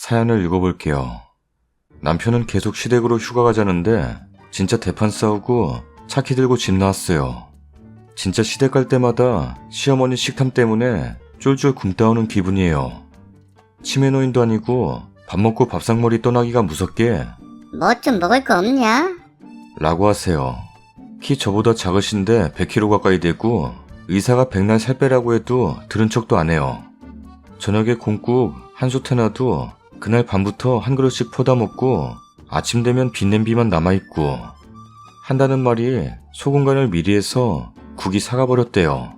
사연을 읽어볼게요. 남편은 계속 시댁으로 휴가 가자는데 진짜 대판 싸우고 차키 들고 집 나왔어요. 진짜 시댁 갈 때마다 시어머니 식탐 때문에 쫄쫄 굶다 오는 기분이에요. 치매 노인도 아니고 밥 먹고 밥상머리 떠나기가 무섭게 뭐 좀 먹을 거 없냐? 라고 하세요. 키 저보다 작으신데 100kg 가까이 되고 의사가 백날 살 빼라고 해도 들은 척도 안 해요. 저녁에 콩국 한 솥 해놔도 그날 밤부터 한 그릇씩 퍼다 먹고 아침 되면 빈 냄비만 남아있고 한다는 말이 소금 간을 미리 해서 국이 사가버렸대요.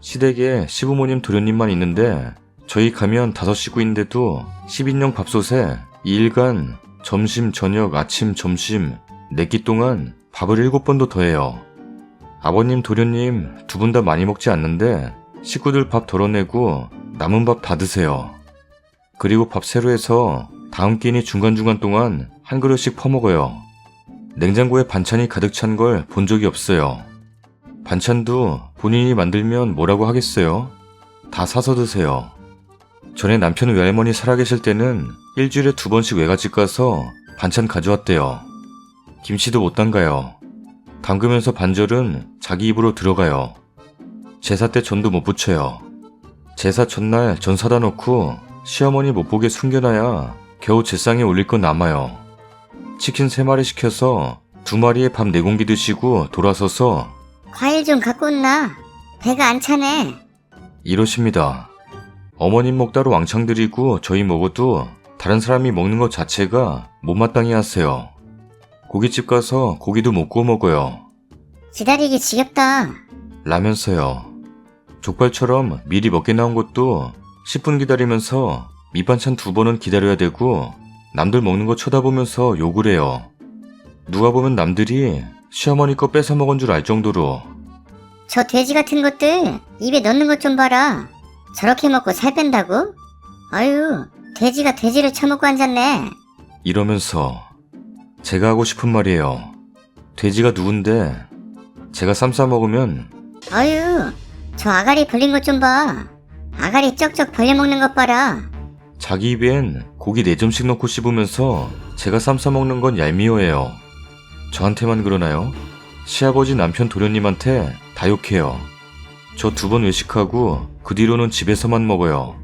시댁에 시부모님 도련님만 있는데 저희 가면 5식구인데도 10인용 밥솥에 2일간 점심, 저녁, 아침, 점심 4끼 동안 밥을 7번도 더해요. 아버님, 도련님 두 분 다 많이 먹지 않는데 식구들 밥 덜어내고 남은 밥 다 드세요. 그리고 밥 새로 해서 다음 끼니 중간중간 동안 한 그릇씩 퍼먹어요. 냉장고에 반찬이 가득 찬 걸 본 적이 없어요. 반찬도 본인이 만들면 뭐라고 하겠어요? 다 사서 드세요. 전에 남편 외할머니 살아계실 때는 일주일에 2번씩 외갓집 가서 반찬 가져왔대요. 김치도 못 담가요. 담그면서 반절은 자기 입으로 들어가요. 제사 때 전도 못 부쳐요. 제사 전날 전 사다 놓고 시어머니 못 보게 숨겨놔야 겨우 제상에 올릴 건 남아요. 치킨 3마리 시켜서 2마리에 밥 4공기 드시고 돌아서서 과일 좀 갖고 온나? 배가 안 차네. 이러십니다. 어머님 먹다로 왕창 드리고 저희 먹어도 다른 사람이 먹는 것 자체가 못마땅해 하세요. 고깃집 가서 고기도 못 구워 먹어요. 기다리기 지겹다. 라면서요. 족발처럼 미리 먹게 나온 것도 10분 기다리면서 밑반찬 2번은 기다려야 되고 남들 먹는 거 쳐다보면서 욕을 해요. 누가 보면 남들이 시어머니 거 뺏어 먹은 줄 알 정도로. 저 돼지 같은 것들 입에 넣는 것 좀 봐라. 저렇게 먹고 살 뺀다고? 아유, 돼지가 돼지를 처먹고 앉았네. 이러면서 제가 하고 싶은 말이에요. 돼지가 누군데 제가 쌈 싸 먹으면 아유, 저 아가리 벌린 것 좀 봐. 아가리 쩍쩍 벌려 먹는 것 봐라. 자기 입엔 고기 4점씩 넣고 씹으면서 제가 쌈 싸 먹는 건 얄미워해요. 저한테만 그러나요? 시아버지 남편 도련님한테 다 욕해요. 저 2번 외식하고 그 뒤로는 집에서만 먹어요.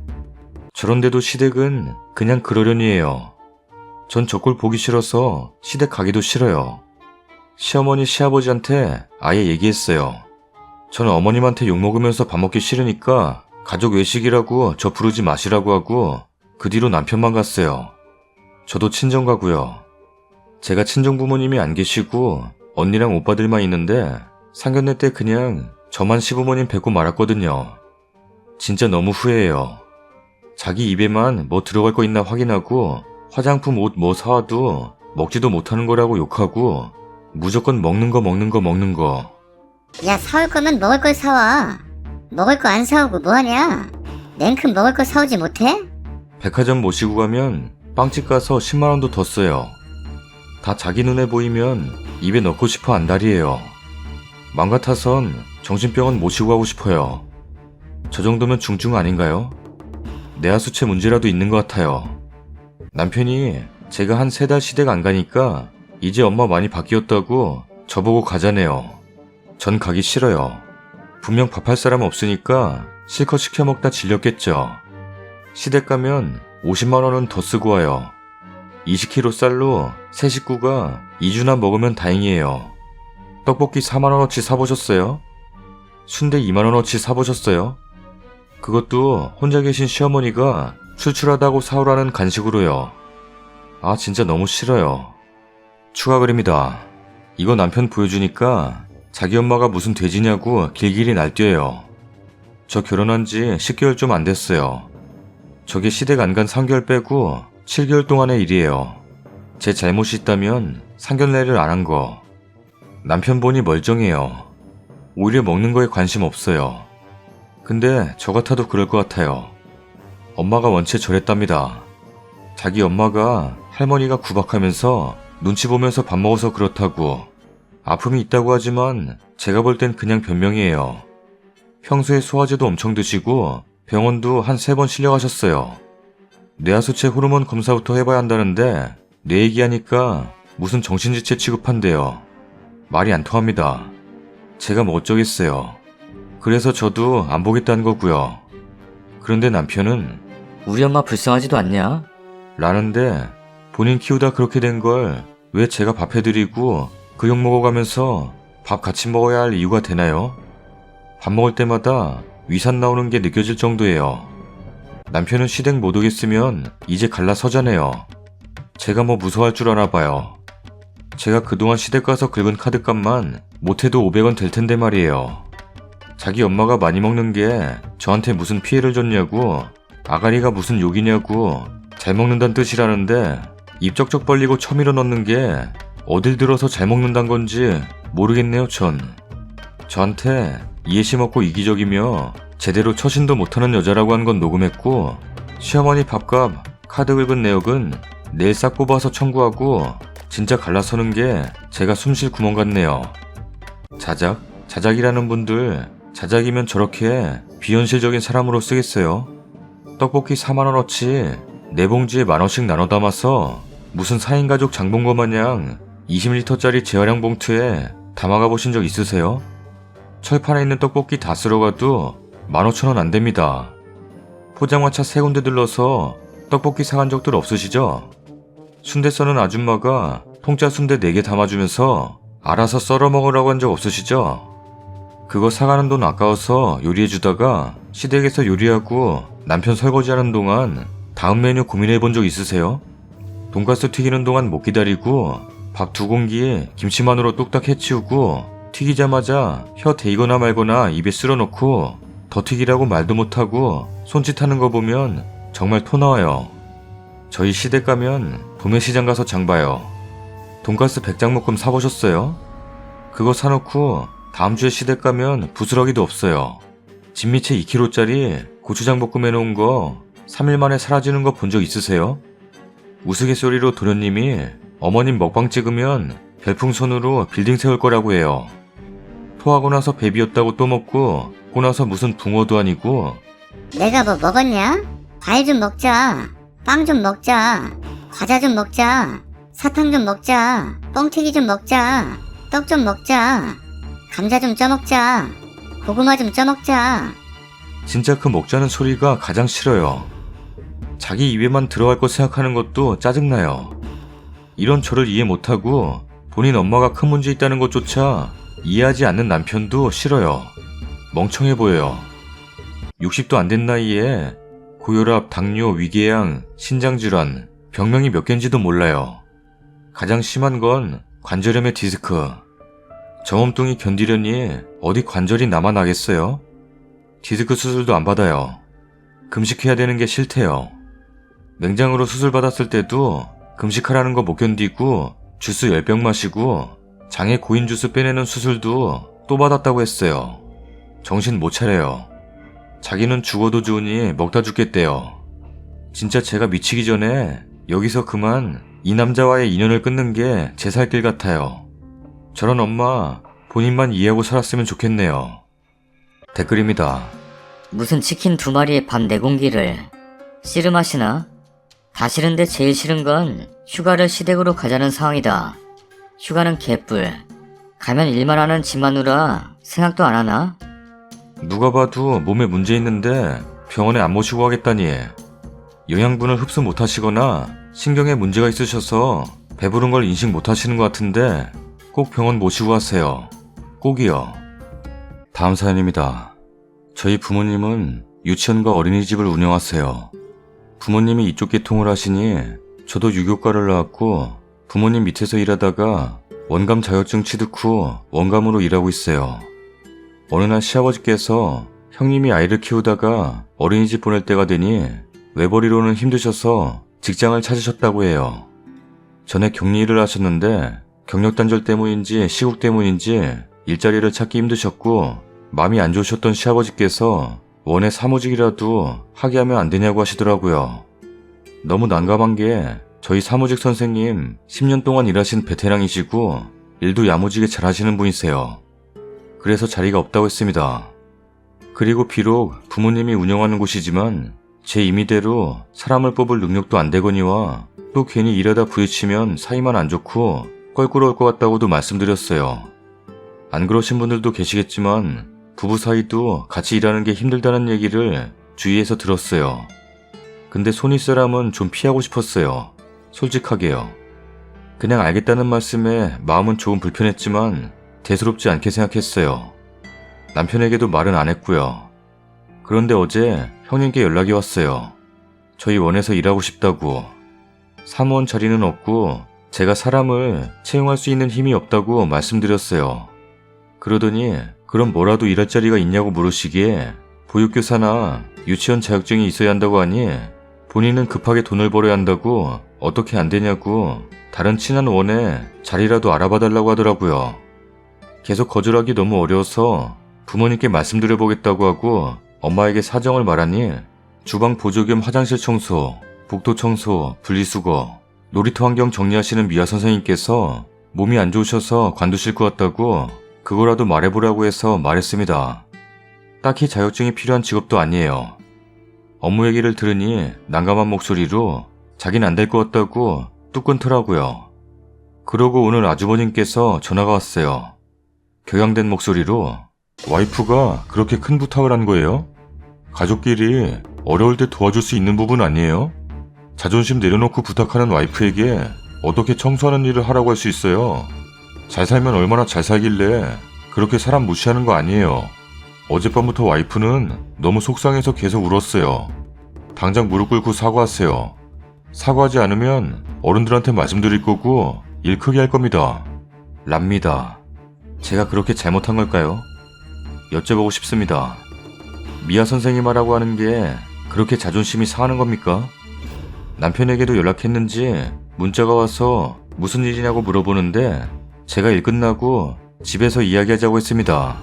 저런데도 시댁은 그냥 그러려니 해요. 전 저 꼴 보기 싫어서 시댁 가기도 싫어요. 시어머니 시아버지한테 아예 얘기했어요. 저는 어머님한테 욕먹으면서 밥 먹기 싫으니까 가족 외식이라고 저 부르지 마시라고 하고 그 뒤로 남편만 갔어요. 저도 친정 가고요. 제가 친정 부모님이 안 계시고 언니랑 오빠들만 있는데 상견례 때 그냥 저만 시부모님 뵙고 말았거든요. 진짜 너무 후회해요. 자기 입에만 뭐 들어갈 거 있나 확인하고 화장품 옷 뭐 사와도 먹지도 못하는 거라고 욕하고 무조건 먹는 거. 야, 사올 거면 먹을 걸 사와. 먹을 거 안 사오고 뭐하냐? 냉큼 먹을 거 사오지 못해? 백화점 모시고 가면 빵집 가서 10만원도 더 써요. 다 자기 눈에 보이면 입에 넣고 싶어 안달이에요. 맘 같아선 정신병원 모시고 가고 싶어요. 저 정도면 중증 아닌가요? 뇌하수체 문제라도 있는 것 같아요. 남편이 제가 한 3달 시댁 안 가니까 이제 엄마 많이 바뀌었다고 저보고 가자네요. 전 가기 싫어요. 분명 밥할 사람 없으니까 실컷 시켜 먹다 질렸겠죠. 시댁 가면 50만원은 더 쓰고 와요. 20kg 쌀로 세 식구가 2주나 먹으면 다행이에요. 떡볶이 4만원어치 사보셨어요? 순대 2만원어치 사보셨어요? 그것도 혼자 계신 시어머니가 출출하다고 사오라는 간식으로요. 아, 진짜 너무 싫어요. 추가 글입니다. 이거 남편 보여주니까 자기 엄마가 무슨 돼지냐고 길길이 날뛰어요. 저 결혼한 지 10개월 좀 안 됐어요. 저게 시댁 안 간 3개월 빼고 7개월 동안의 일이에요. 제 잘못이 있다면 상견례를 안 한 거. 남편 보니 멀쩡해요. 오히려 먹는 거에 관심 없어요. 근데 저 같아도 그럴 것 같아요. 엄마가 원체 저랬답니다. 자기 엄마가 할머니가 구박하면서 눈치 보면서 밥 먹어서 그렇다고. 아픔이 있다고 하지만 제가 볼 땐 그냥 변명이에요. 평소에 소화제도 엄청 드시고 병원도 한 3번 실려가셨어요. 뇌하수체 호르몬 검사부터 해봐야 한다는데 내 얘기하니까 무슨 정신지체 취급한대요. 말이 안 통합니다. 제가 뭐 어쩌겠어요. 그래서 저도 안 보겠다는 거고요. 그런데 남편은 우리 엄마 불쌍하지도 않냐? 라는데 본인 키우다 그렇게 된 걸 왜 제가 밥 해드리고 그 욕 먹어가면서 밥 같이 먹어야 할 이유가 되나요? 밥 먹을 때마다 위산 나오는 게 느껴질 정도예요. 남편은 시댁 못 오겠으면 이제 갈라서자네요. 제가 뭐 무서워할 줄 아나 봐요. 제가 그동안 시댁 가서 긁은 카드값만 못해도 500원 될 텐데 말이에요. 자기 엄마가 많이 먹는 게 저한테 무슨 피해를 줬냐고, 아가리가 무슨 욕이냐고, 잘 먹는다는 뜻이라는데 입 쩍쩍 벌리고 처밀어 넣는 게 어딜 들어서 잘 먹는단 건지 모르겠네요, 전. 저한테 이해심 없고 이기적이며 제대로 처신도 못하는 여자라고 한 건 녹음했고, 시어머니 밥값, 카드 긁은 내역은 내일 싹 뽑아서 청구하고 진짜 갈라서는 게 제가 숨 쉴 구멍 같네요. 자작이라는 분들 자작이면 저렇게 비현실적인 사람으로 쓰겠어요? 떡볶이 4만원어치 4봉지에 만원씩 나눠 담아서 무슨 4인 가족 장본거 마냥 20리터짜리 재활용 봉투에 담아가 보신 적 있으세요? 철판에 있는 떡볶이 다 쓸어가도 15,000원 안 됩니다. 포장마차 3군데 들러서 떡볶이 사간 적들 없으시죠? 순대 써는 아줌마가 통짜 순대 4개 담아주면서 알아서 썰어 먹으라고 한 적 없으시죠? 그거 사가는 돈 아까워서 요리해주다가 시댁에서 요리하고 남편 설거지하는 동안 다음 메뉴 고민해본 적 있으세요? 돈가스 튀기는 동안 못 기다리고 밥 2공기에 김치만으로 뚝딱 해치우고 튀기자마자 혀 대이거나 말거나 입에 쓸어넣고 더 튀기라고 말도 못하고 손짓하는 거 보면 정말 토 나와요. 저희 시댁 가면 도매시장 가서 장 봐요. 돈가스 100장목금 사보셨어요? 그거 사놓고 다음 주에 시댁 가면 부스러기도 없어요. 진미채 2kg짜리 고추장 볶음 해놓은 거 3일 만에 사라지는 거 본 적 있으세요? 우스갯소리로 도련님이 어머님 먹방 찍으면 별풍선으로 빌딩 세울 거라고 해요. 토하고 나서 배비었다고 또 먹고 고 나서 무슨 붕어도 아니고. 내가 뭐 먹었냐? 과일 좀 먹자. 빵 좀 먹자. 과자 좀 먹자. 사탕 좀 먹자. 뻥튀기 좀 먹자. 떡 좀 먹자. 감자 좀 쪄먹자. 고구마 좀 쪄먹자. 진짜 그 먹자는 소리가 가장 싫어요. 자기 입에만 들어갈 거 생각하는 것도 짜증나요. 이런 저를 이해 못하고 본인 엄마가 큰 문제 있다는 것조차 이해하지 않는 남편도 싫어요. 멍청해 보여요. 60도 안 된 나이에 고혈압, 당뇨, 위궤양, 신장질환, 병명이 몇 개인지도 몰라요. 가장 심한 건 관절염의 디스크. 저 몸뚱이 견디려니 어디 관절이 남아나겠어요? 디스크 수술도 안 받아요. 금식해야 되는 게 싫대요. 맹장으로 수술 받았을 때도 금식하라는 거 못 견디고 주스 10병 마시고 장에 고인 주스 빼내는 수술도 또 받았다고 했어요. 정신 못 차려요. 자기는 죽어도 좋으니 먹다 죽겠대요. 진짜 제가 미치기 전에 여기서 그만 이 남자와의 인연을 끊는 게 제 살 길 같아요. 저런 엄마 본인만 이해하고 살았으면 좋겠네요. 댓글입니다. 무슨 치킨 2마리에 밥 4공기를 씨름하시나? 다 싫은데 제일 싫은 건 휴가를 시댁으로 가자는 상황이다. 휴가는 개뿔. 가면 일만 하는 집 마누라 생각도 안 하나? 누가 봐도 몸에 문제 있는데 병원에 안 모시고 가겠다니. 영양분을 흡수 못 하시거나 신경에 문제가 있으셔서 배부른 걸 인식 못 하시는 것 같은데 꼭 병원 모시고 가세요. 꼭이요. 다음 사연입니다. 저희 부모님은 유치원과 어린이집을 운영하세요. 부모님이 이쪽 계통을 하시니 저도 유교과를 나왔고 부모님 밑에서 일하다가 원감 자격증 취득 후 원감으로 일하고 있어요. 어느 날 시아버지께서 형님이 아이를 키우다가 어린이집 보낼 때가 되니 외벌이로는 힘드셔서 직장을 찾으셨다고 해요. 전에 격리 일을 하셨는데 경력 단절 때문인지 시국 때문인지 일자리를 찾기 힘드셨고 마음이 안 좋으셨던 시아버지께서 원에 사무직이라도 하게 하면 안 되냐고 하시더라고요. 너무 난감한 게 저희 사무직 선생님 10년 동안 일하신 베테랑이시고 일도 야무지게 잘하시는 분이세요. 그래서 자리가 없다고 했습니다. 그리고 비록 부모님이 운영하는 곳이지만 제 임의대로 사람을 뽑을 능력도 안 되거니와 또 괜히 일하다 부딪히면 사이만 안 좋고 껄끄러울 것 같다고도 말씀드렸어요. 안 그러신 분들도 계시겠지만 부부 사이도 같이 일하는 게 힘들다는 얘기를 주위에서 들었어요. 근데 손윗 사람은 좀 피하고 싶었어요. 솔직하게요. 그냥 알겠다는 말씀에 마음은 조금 불편했지만 대수롭지 않게 생각했어요. 남편에게도 말은 안 했고요. 그런데 어제 형님께 연락이 왔어요. 저희 원에서 일하고 싶다고. 사무원 자리는 없고 제가 사람을 채용할 수 있는 힘이 없다고 말씀드렸어요. 그러더니 그럼 뭐라도 일할 자리가 있냐고 물으시기에 보육교사나 유치원 자격증이 있어야 한다고 하니 본인은 급하게 돈을 벌어야 한다고 어떻게 안 되냐고 다른 친한 원에 자리라도 알아봐 달라고 하더라고요. 계속 거절하기 너무 어려워서 부모님께 말씀드려보겠다고 하고 엄마에게 사정을 말하니 주방 보조 겸 화장실 청소, 복도 청소, 분리수거, 놀이터 환경 정리하시는 미화 선생님께서 몸이 안 좋으셔서 관두실 것 같다고 그거라도 말해보라고 해서 말했습니다. 딱히 자격증이 필요한 직업도 아니에요. 업무 얘기를 들으니 난감한 목소리로 자긴 안 될 것 같다고 뚝 끊더라고요. 그러고 오늘 아주버님께서 전화가 왔어요. 격양된 목소리로 와이프가 그렇게 큰 부탁을 한 거예요? 가족끼리 어려울 때 도와줄 수 있는 부분 아니에요? 자존심 내려놓고 부탁하는 와이프에게 어떻게 청소하는 일을 하라고 할 수 있어요? 잘 살면 얼마나 잘 살길래 그렇게 사람 무시하는 거 아니에요. 어젯밤부터 와이프는 너무 속상해서 계속 울었어요. 당장 무릎 꿇고 사과하세요. 사과하지 않으면 어른들한테 말씀드릴 거고 일 크게 할 겁니다. 랍니다. 제가 그렇게 잘못한 걸까요? 여쭤보고 싶습니다. 미아 선생님하라고 하는 게 그렇게 자존심이 상하는 겁니까? 남편에게도 연락했는지 문자가 와서 무슨 일이냐고 물어보는데 제가 일 끝나고 집에서 이야기하자고 했습니다.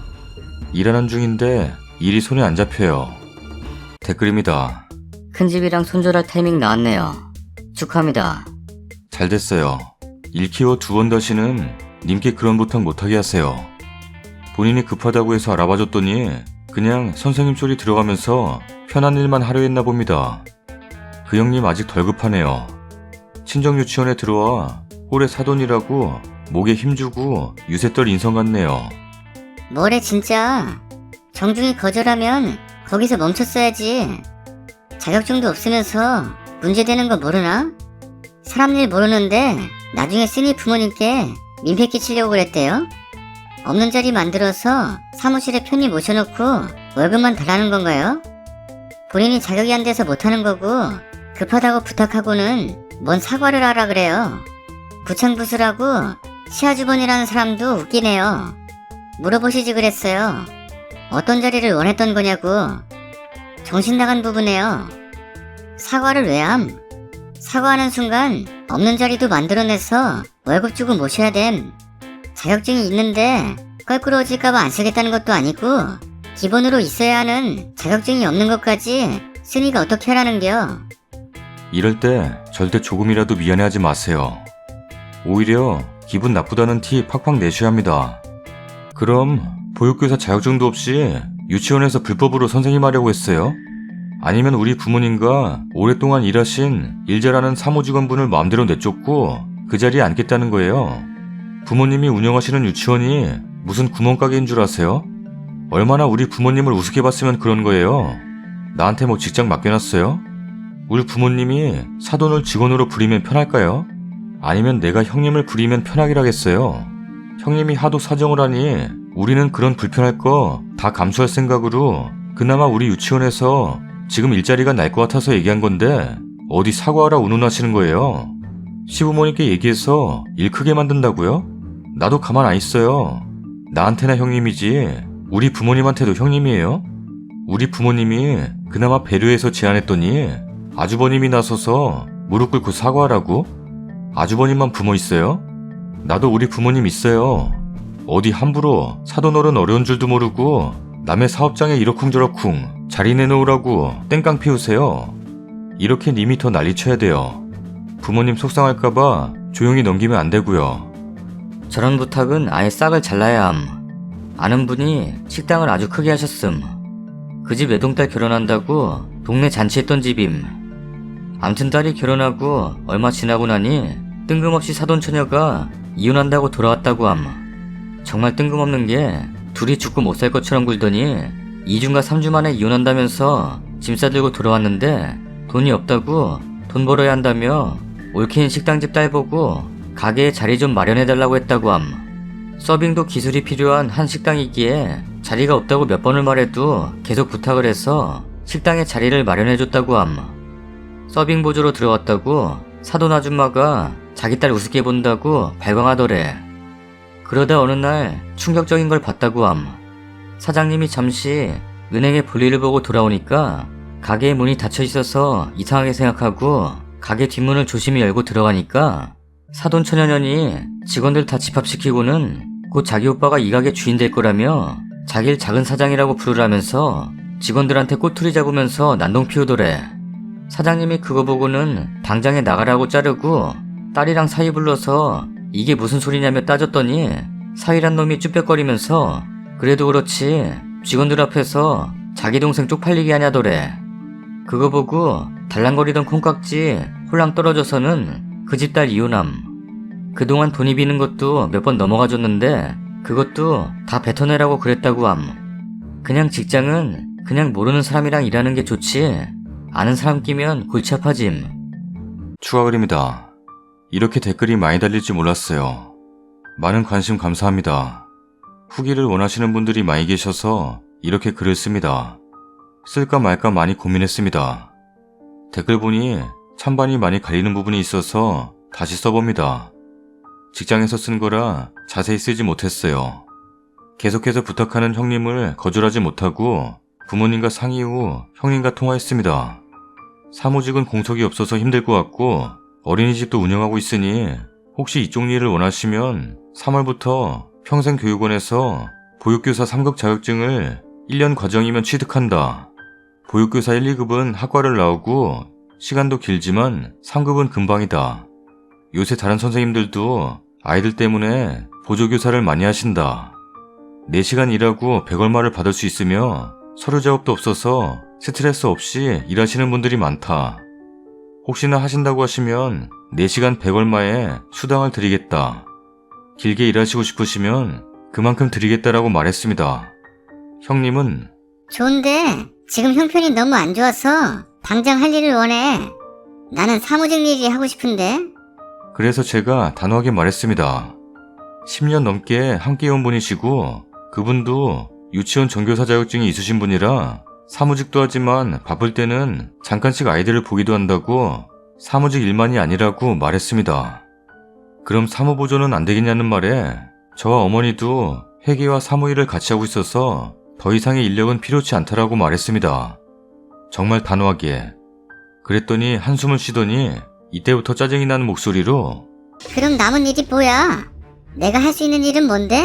일하는 중인데 일이 손에 안 잡혀요. 댓글입니다. 큰집이랑 손절할 타이밍 나왔네요. 축하합니다. 잘 됐어요. 일 키워 2번 다시는 님께 그런 부탁 못하게 하세요. 본인이 급하다고 해서 알아봐줬더니 그냥 선생님 소리 들어가면서 편한 일만 하려 했나 봅니다. 그 형님 아직 덜 급하네요. 친정 유치원에 들어와 홀에 사돈이라고 목에 힘주고 유세떨 인성 같네요. 뭐래 진짜. 정중히 거절하면 거기서 멈췄어야지. 자격증도 없으면서 문제되는 거 모르나? 사람 일 모르는데 나중에 쓰니 부모님께 민폐 끼치려고 그랬대요? 없는 자리 만들어서 사무실에 편히 모셔놓고 월급만 달라는 건가요? 본인이 자격이 안 돼서 못하는 거고 급하다고 부탁하고는 뭔 사과를 하라 그래요. 부창부수라고 시아주번이라는 사람도 웃기네요. 물어보시지 그랬어요. 어떤 자리를 원했던 거냐고. 정신 나간 부부네요. 사과를 왜 함? 사과하는 순간 없는 자리도 만들어내서 월급 주고 모셔야 됨. 자격증이 있는데 껄끄러워질까봐 안 쓰겠다는 것도 아니고 기본으로 있어야 하는 자격증이 없는 것까지 쓰니가 어떻게 하라는겨. 이럴 때 절대 조금이라도 미안해하지 마세요. 오히려 기분 나쁘다는 티 팍팍 내셔야 합니다. 그럼 보육교사 자격증도 없이 유치원에서 불법으로 선생님 하려고 했어요? 아니면 우리 부모님과 오랫동안 일하신 일 잘하는 사무직원분을 마음대로 내쫓고 그 자리에 앉겠다는 거예요? 부모님이 운영하시는 유치원이 무슨 구멍가게인 줄 아세요? 얼마나 우리 부모님을 우습게 봤으면 그런 거예요? 나한테 뭐 직장 맡겨놨어요? 우리 부모님이 사돈을 직원으로 부리면 편할까요? 아니면 내가 형님을 부리면 편하기라겠어요? 형님이 하도 사정을 하니 우리는 그런 불편할 거 다 감수할 생각으로 그나마 우리 유치원에서 지금 일자리가 날 것 같아서 얘기한 건데 어디 사과하라 운운하시는 거예요? 시부모님께 얘기해서 일 크게 만든다고요? 나도 가만 안 있어요. 나한테나 형님이지 우리 부모님한테도 형님이에요? 우리 부모님이 그나마 배려해서 제안했더니 아주버님이 나서서 무릎 꿇고 사과하라고? 아주버님만 부모 있어요? 나도 우리 부모님 있어요. 어디 함부로 사돈어른 어려운 줄도 모르고 남의 사업장에 이러쿵저러쿵 자리 내놓으라고 땡깡 피우세요. 이렇게 님이 더 난리쳐야 돼요. 부모님 속상할까봐 조용히 넘기면 안 되고요. 저런 부탁은 아예 싹을 잘라야 함. 아는 분이 식당을 아주 크게 하셨음. 그 집 외동딸 결혼한다고 동네 잔치했던 집임. 암튼 딸이 결혼하고 얼마 지나고 나니 뜬금없이 사돈 처녀가 이혼한다고 돌아왔다고 함. 정말 뜬금없는 게 둘이 죽고 못 살 것처럼 굴더니 2주인가 3주 만에 이혼한다면서 짐 싸들고 돌아왔는데 돈이 없다고 돈 벌어야 한다며 올케인 식당집 딸 보고 가게에 자리 좀 마련해달라고 했다고 함. 서빙도 기술이 필요한 한 식당이기에 자리가 없다고 몇 번을 말해도 계속 부탁을 해서 식당에 자리를 마련해줬다고 함. 서빙 보조로 들어왔다고 사돈 아줌마가 자기 딸 우습게 본다고 발광하더래. 그러다 어느 날 충격적인 걸 봤다고 함. 사장님이 잠시 은행에 볼일을 보고 돌아오니까 가게의 문이 닫혀 있어서 이상하게 생각하고 가게 뒷문을 조심히 열고 들어가니까 사돈 처녀년이 직원들 다 집합시키고는 곧 자기 오빠가 이 가게 주인 될 거라며 자기를 작은 사장이라고 부르라면서 직원들한테 꼬투리 잡으면서 난동 피우더래. 사장님이 그거 보고는 당장에 나가라고 자르고 딸이랑 사위 불러서 이게 무슨 소리냐며 따졌더니 사위란 놈이 쭈뼛거리면서 그래도 그렇지 직원들 앞에서 자기 동생 쪽팔리게 하냐더래. 그거 보고 달랑거리던 콩깍지 홀랑 떨어져서는 그 집 딸 이혼함. 그동안 돈이 비는 것도 몇 번 넘어가줬는데 그것도 다 뱉어내라고 그랬다고 함. 그냥 직장은 그냥 모르는 사람이랑 일하는 게 좋지 아는 사람 끼면 골치 아파짐. 추가 글입니다. 이렇게 댓글이 많이 달릴지 몰랐어요. 많은 관심 감사합니다. 후기를 원하시는 분들이 많이 계셔서 이렇게 글을 씁니다. 쓸까 말까 많이 고민했습니다. 댓글 보니 찬반이 많이 갈리는 부분이 있어서 다시 써봅니다. 직장에서 쓴 거라 자세히 쓰지 못했어요. 계속해서 부탁하는 형님을 거절하지 못하고 부모님과 상의 후 형님과 통화했습니다. 사무직은 공석이 없어서 힘들 것 같고 어린이집도 운영하고 있으니 혹시 이쪽 일을 원하시면 3월부터 평생교육원에서 보육교사 3급 자격증을 1년 과정이면 취득한다. 보육교사 1, 2급은 학과를 나오고 시간도 길지만 3급은 금방이다. 요새 다른 선생님들도 아이들 때문에 보조교사를 많이 하신다. 4시간 일하고 100얼마를 받을 수 있으며 서류 작업도 없어서 스트레스 없이 일하시는 분들이 많다. 혹시나 하신다고 하시면 4시간 100얼마에 수당을 드리겠다. 길게 일하시고 싶으시면 그만큼 드리겠다라고 말했습니다. 형님은 좋은데 지금 형편이 너무 안 좋아서 당장 할 일을 원해. 나는 사무직 일이 하고 싶은데. 그래서 제가 단호하게 말했습니다. 10년 넘게 함께 온 분이시고 그분도 유치원 전교사 자격증이 있으신 분이라 사무직도 하지만 바쁠 때는 잠깐씩 아이들을 보기도 한다고 사무직 일만이 아니라고 말했습니다. 그럼 사무보조는 안 되겠냐는 말에 저와 어머니도 회계와 사무일을 같이 하고 있어서 더 이상의 인력은 필요치 않다라고 말했습니다. 정말 단호하게. 그랬더니 한숨을 쉬더니 이때부터 짜증이 나는 목소리로 그럼 남은 일이 뭐야? 내가 할 수 있는 일은 뭔데?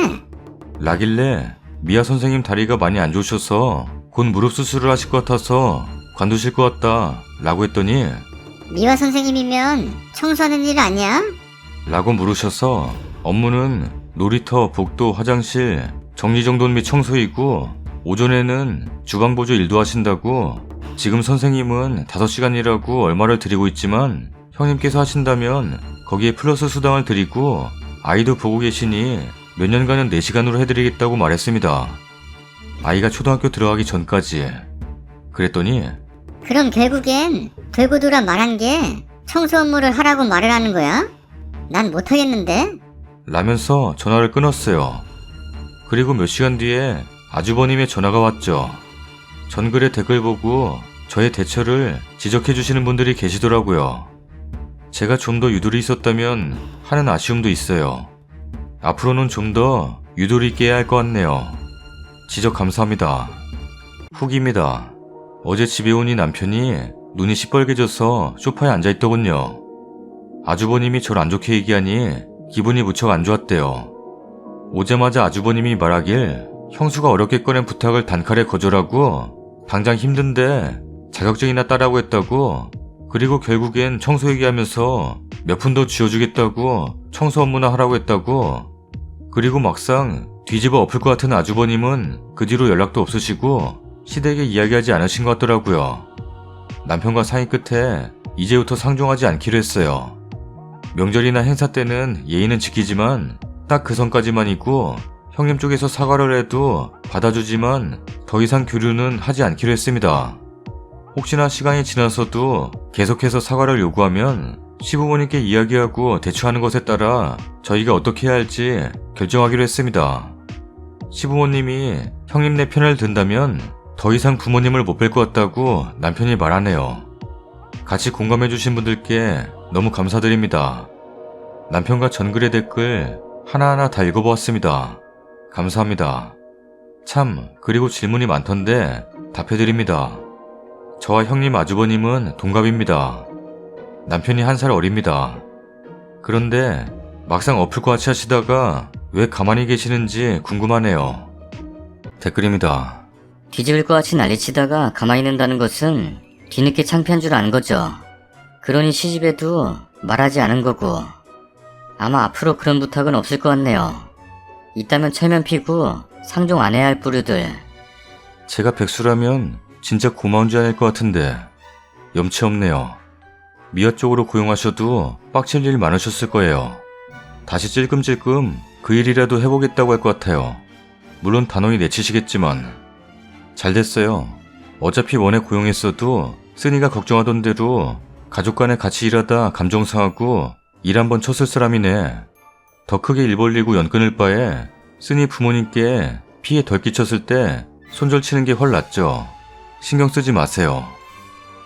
라길래 미아 선생님 다리가 많이 안 좋으셔서 곧 무릎 수술을 하실 것 같아서 관두실 것 같다 라고 했더니 미화 선생님이면 청소하는 일 아니야? 라고 물으셔서 업무는 놀이터, 복도, 화장실, 정리정돈 및 청소이고 오전에는 주방보조 일도 하신다고 지금 선생님은 5시간 일하고 얼마를 드리고 있지만 형님께서 하신다면 거기에 플러스 수당을 드리고 아이도 보고 계시니 몇 년간은 4시간으로 해드리겠다고 말했습니다. 아이가 초등학교 들어가기 전까지. 그랬더니 그럼 결국엔 돌고 돌아 말한 게 청소 업무를 하라고 말을 하는 거야? 난 못하겠는데? 라면서 전화를 끊었어요. 그리고 몇 시간 뒤에 아주버님의 전화가 왔죠. 전글에 댓글 보고 저의 대처를 지적해주시는 분들이 계시더라고요. 제가 좀 더 유도리 있었다면 하는 아쉬움도 있어요. 앞으로는 좀 더 유도리 있게 해야 할 것 같네요. 지적 감사합니다. 후기입니다. 어제 집에 오니 남편이 눈이 시뻘개져서 소파에 앉아있더군요. 아주버님이 절 안 좋게 얘기하니 기분이 무척 안 좋았대요. 오자마자 아주버님이 말하길 형수가 어렵게 꺼낸 부탁을 단칼에 거절하고 당장 힘든데 자격증이나 따라고 했다고, 그리고 결국엔 청소 얘기하면서 몇 푼 더 쥐어주겠다고 청소 업무나 하라고 했다고, 그리고 막상 뒤집어 엎을 것 같은 아주버님은 그 뒤로 연락도 없으시고 시댁에 이야기하지 않으신 것 같더라고요. 남편과 상의 끝에 이제부터 상종하지 않기로 했어요. 명절이나 행사 때는 예의는 지키지만 딱 그 선까지만이고 형님 쪽에서 사과를 해도 받아주지만 더 이상 교류는 하지 않기로 했습니다. 혹시나 시간이 지나서도 계속해서 사과를 요구하면 시부모님께 이야기하고 대처하는 것에 따라 저희가 어떻게 해야 할지 결정하기로 했습니다. 시부모님이 형님네 편을 든다면 더 이상 부모님을 못 뵐 것 같다고 남편이 말하네요. 같이 공감해주신 분들께 너무 감사드립니다. 남편과 전글의 댓글 하나하나 다 읽어보았습니다. 감사합니다. 참, 그리고 질문이 많던데 답해드립니다. 저와 형님 아주버님은 동갑입니다. 남편이 1살 어립니다. 그런데 막상 엎을 것 같이 하시다가 왜 가만히 계시는지 궁금하네요. 댓글입니다. 뒤집을 것 같이 난리치다가 가만히 있는다는 것은 뒤늦게 창피한 줄 아는 거죠. 그러니 시집에도 말하지 않은 거고 아마 앞으로 그런 부탁은 없을 것 같네요. 있다면 철면 피고 상종 안 해야 할 부류들. 제가 백수라면 진짜 고마운 줄 알것 같은데 염치 없네요. 미화 쪽으로 고용하셔도 빡칠 일 많으셨을 거예요. 다시 찔끔찔끔 그 일이라도 해보겠다고 할 것 같아요. 물론 단호히 내치시겠지만. 잘 됐어요. 어차피 원에 고용했어도 쓰니가 걱정하던 대로 가족 간에 같이 일하다 감정 상하고 일 한번 쳤을 사람이네. 더 크게 일 벌리고 연 끊을 바에 쓰니 부모님께 피해 덜 끼쳤을 때 손절 치는 게 훨 낫죠. 신경 쓰지 마세요.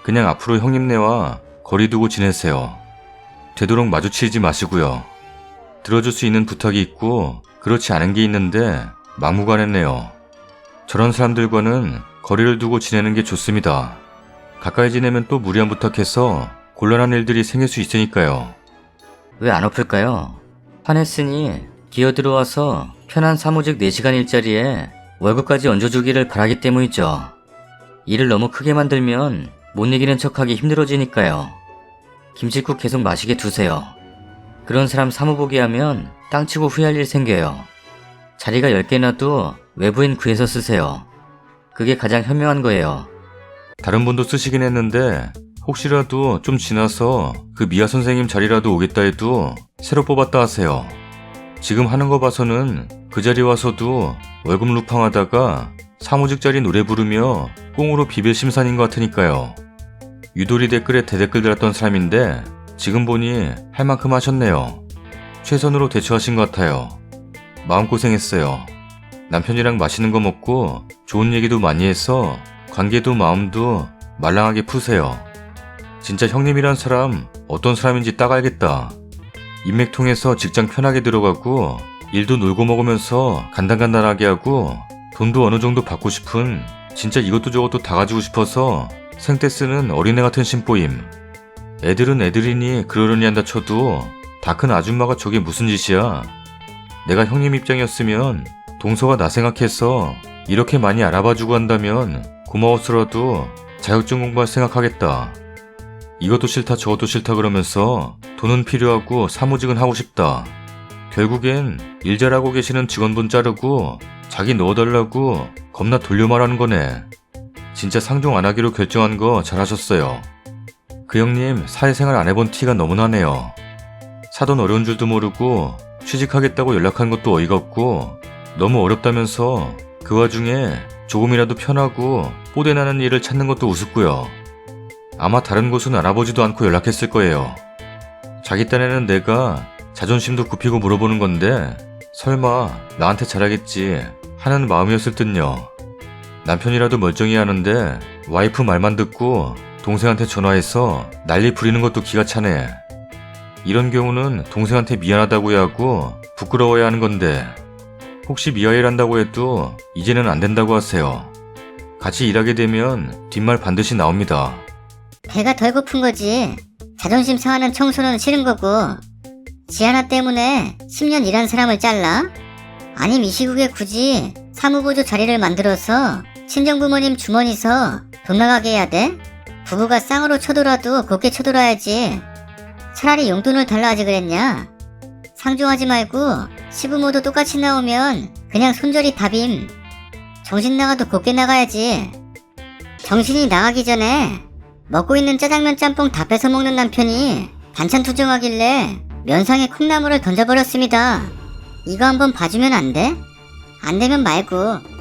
그냥 앞으로 형님네와 거리 두고 지내세요. 되도록 마주치지 마시고요. 들어줄 수 있는 부탁이 있고 그렇지 않은 게 있는데 막무가내네요. 저런 사람들과는 거리를 두고 지내는 게 좋습니다. 가까이 지내면 또 무리한 부탁해서 곤란한 일들이 생길 수 있으니까요. 왜 안 엎을까요? 화냈으니 기어들어와서 편한 사무직 4시간 일자리에 월급까지 얹어주기를 바라기 때문이죠. 일을 너무 크게 만들면 못 이기는 척하기 힘들어지니까요. 김치국 계속 마시게 두세요. 그런 사람 사무보기 하면 땅치고 후회할 일 생겨요. 자리가 10개나도 외부인 구해서 쓰세요. 그게 가장 현명한 거예요. 다른 분도 쓰시긴 했는데 혹시라도 좀 지나서 그 미아 선생님 자리라도 오겠다 해도 새로 뽑았다 하세요. 지금 하는 거 봐서는 그 자리 와서도 월급 루팡하다가 사무직 자리 노래 부르며 꽁으로 비빌 심산인 것 같으니까요. 유도리 댓글에 대댓글 달았던 사람인데 지금 보니 할 만큼 하셨네요. 최선으로 대처하신 것 같아요. 마음고생했어요. 남편이랑 맛있는 거 먹고 좋은 얘기도 많이 해서 관계도 마음도 말랑하게 푸세요. 진짜 형님이란 사람 어떤 사람인지 딱 알겠다. 인맥 통해서 직장 편하게 들어가고 일도 놀고 먹으면서 간단간단하게 하고 돈도 어느 정도 받고 싶은 진짜 이것도 저것도 다 가지고 싶어서 생때 쓰는 어린애 같은 심보임. 애들은 애들이니 그러려니 한다 쳐도 다 큰 아줌마가 저게 무슨 짓이야. 내가 형님 입장이었으면 동서가 나 생각해서 이렇게 많이 알아봐주고 한다면 고마웠으라도 자격증 공부할 생각하겠다. 이것도 싫다 저것도 싫다 그러면서 돈은 필요하고 사무직은 하고 싶다. 결국엔 일 잘하고 계시는 직원분 자르고 자기 넣어달라고 겁나 돌려 말하는 거네. 진짜 상종 안 하기로 결정한 거 잘하셨어요. 그 형님 사회생활 안 해본 티가 너무 나네요. 사돈 어려운 줄도 모르고 취직하겠다고 연락한 것도 어이가 없고 너무 어렵다면서 그 와중에 조금이라도 편하고 뽀대나는 일을 찾는 것도 우습고요. 아마 다른 곳은 알아보지도 않고 연락했을 거예요. 자기 딴에는 내가 자존심도 굽히고 물어보는 건데 설마 나한테 잘하겠지 하는 마음이었을 듯요. 남편이라도 멀쩡히 하는데 와이프 말만 듣고 동생한테 전화해서 난리 부리는 것도 기가 차네. 이런 경우는 동생한테 미안하다고 하고 부끄러워야 하는 건데 혹시 미아일한다고 해도 이제는 안 된다고 하세요. 같이 일하게 되면 뒷말 반드시 나옵니다. 배가 덜 고픈 거지. 자존심 상하는 청소는 싫은 거고. 지 하나 때문에 10년 일한 사람을 잘라? 아님 이 시국에 굳이 사무보조 자리를 만들어서 친정부모님 주머니서 돈 나가게 해야 돼? 부부가 쌍으로 쳐돌아도 곱게 쳐돌아야지. 차라리 용돈을 달라 하지 그랬냐? 상종하지 말고 시부모도 똑같이 나오면 그냥 손절이 밥임. 정신 나가도 곱게 나가야지. 정신이 나가기 전에 먹고 있는 짜장면 짬뽕 다 뺏어 먹는 남편이 반찬 투정하길래 면상에 콩나물을 던져버렸습니다. 이거 한번 봐주면 안 돼? 안 되면 말고